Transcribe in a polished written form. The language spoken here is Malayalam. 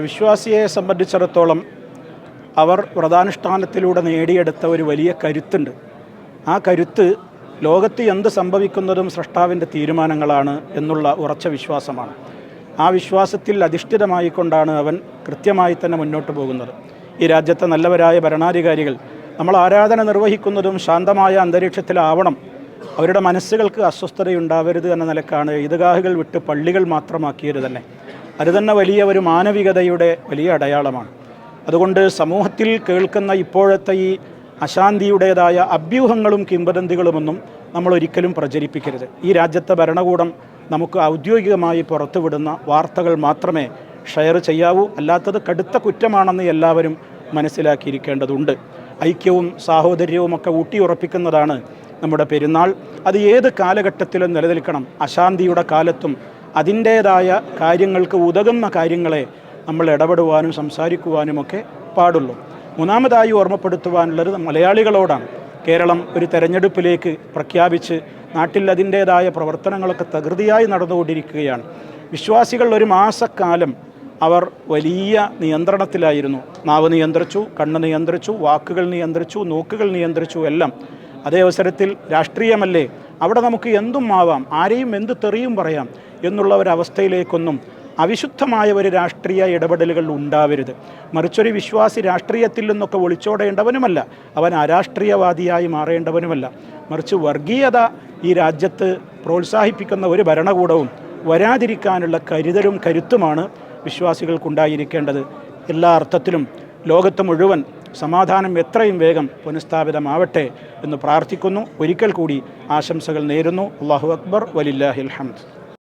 വിശ്വാസിയെ സംബന്ധിച്ചിടത്തോളം അവർ വ്രതാനുഷ്ഠാനത്തിലൂടെ നേടിയെടുത്ത ഒരു വലിയ കരുത്തുണ്ട്. ആ കരുത്ത് ലോകത്ത് എന്ത് സംഭവിക്കുന്നതും സ്രഷ്ടാവിൻ്റെ തീരുമാനങ്ങളാണ് എന്നുള്ള ഉറച്ച വിശ്വാസമാണ്. ആ വിശ്വാസത്തിൽ അധിഷ്ഠിതമായിക്കൊണ്ടാണ് അവൻ കൃത്യമായി തന്നെ മുന്നോട്ട് പോകുന്നത്. ഈ രാജ്യത്തെ നല്ലവരായ ഭരണാധികാരികൾ നമ്മൾ ആരാധന നിർവഹിക്കുന്നതും ശാന്തമായ അന്തരീക്ഷത്തിലാവണം, അവരുടെ മനസ്സുകൾക്ക് അസ്വസ്ഥതയുണ്ടാവരുത് എന്ന നിലക്കാണ് ഈദ്ഗാഹുകൾ വിട്ട് പള്ളികൾ മാത്രമാക്കിയത് തന്നെ. അത് തന്നെ വലിയ ഒരു മാനവികതയുടെ വലിയ അടയാളമാണ്. അതുകൊണ്ട് സമൂഹത്തിൽ കേൾക്കുന്ന ഇപ്പോഴത്തെ ഈ അശാന്തിയുടേതായ അഭ്യൂഹങ്ങളും കിംവദന്തികളുമൊന്നും നമ്മൾ ഒരിക്കലും പ്രചരിപ്പിക്കരുത്. ഈ രാജ്യത്തെ ഭരണകൂടം നമുക്ക് ഔദ്യോഗികമായി പുറത്തുവിടുന്ന വാർത്തകൾ മാത്രമേ ഷെയർ ചെയ്യാവൂ. അല്ലാത്തത് കടുത്ത കുറ്റമാണെന്ന് എല്ലാവരും മനസ്സിലാക്കിയിരിക്കേണ്ടതുണ്ട്. ഐക്യവും സാഹോദര്യവുമൊക്കെ ഊട്ടിയുറപ്പിക്കുന്നതാണ് നമ്മുടെ പെരുന്നാൾ. അത് ഏത് കാലഘട്ടത്തിലും നിലനിൽക്കണം. അശാന്തിയുടെ കാലത്തും അതിൻ്റേതായ കാര്യങ്ങൾക്ക് ഉതകുന്ന കാര്യങ്ങളെ നമ്മൾ ഇടപെടുവാനും സംസാരിക്കുവാനുമൊക്കെ പാടുള്ളൂ. മൂന്നാമതായി ഓർമ്മപ്പെടുത്തുവാനുള്ളത് മലയാളികളോടാണ്. കേരളം ഒരു തെരഞ്ഞെടുപ്പിലേക്ക് പ്രഖ്യാപിച്ച് നാട്ടിൽ അതിൻ്റേതായ പ്രവർത്തനങ്ങളൊക്കെ തകൃതിയായി നടന്നുകൊണ്ടിരിക്കുകയാണ്. വിശ്വാസികൾ ഒരു മാസക്കാലം അവർ വലിയ നിയന്ത്രണത്തിലായിരുന്നു. നാവ് നിയന്ത്രിച്ചു, കണ്ണ് നിയന്ത്രിച്ചു, വാക്കുകൾ നിയന്ത്രിച്ചു, നോക്കുകൾ നിയന്ത്രിച്ചു, എല്ലാം. അതേ അവസരത്തിൽ രാഷ്ട്രീയമല്ലേ, അവിടെ നമുക്ക് എന്തും ആവാം, ആരെയും എന്ത് തെറിയും പറയാം എന്നുള്ള ഒരവസ്ഥയിലേക്കൊന്നും അവിശുദ്ധമായ ഒരു രാഷ്ട്രീയ ഇടപെടലുകൾ ഉണ്ടാവരുത്. മറിച്ചൊരു വിശ്വാസി രാഷ്ട്രീയത്തിൽ നിന്നൊക്കെ ഒളിച്ചോടേണ്ടവനുമല്ല, അവൻ അരാഷ്ട്രീയവാദിയായി മാറേണ്ടവനുമല്ല. മറിച്ച് വർഗീയത ഈ രാജ്യത്ത് പ്രോത്സാഹിപ്പിക്കുന്ന ഒരു ഭരണകൂടവും വരാതിരിക്കാനുള്ള കരുതലും കരുത്തുമാണ് വിശ്വാസികൾക്കുണ്ടായിരിക്കേണ്ടത്. എല്ലാ അർത്ഥത്തിലും ലോകത്ത് മുഴുവൻ സമാധാനം എത്രയും വേഗം പുനഃസ്ഥാപിതമാവട്ടെ എന്ന് പ്രാർത്ഥിക്കുന്നു. ഒരിക്കൽ കൂടി ആശംസകൾ നേരുന്നു. അല്ലാഹു അക്ബർ, വലില്ലാഹിൽ ഹംദ്.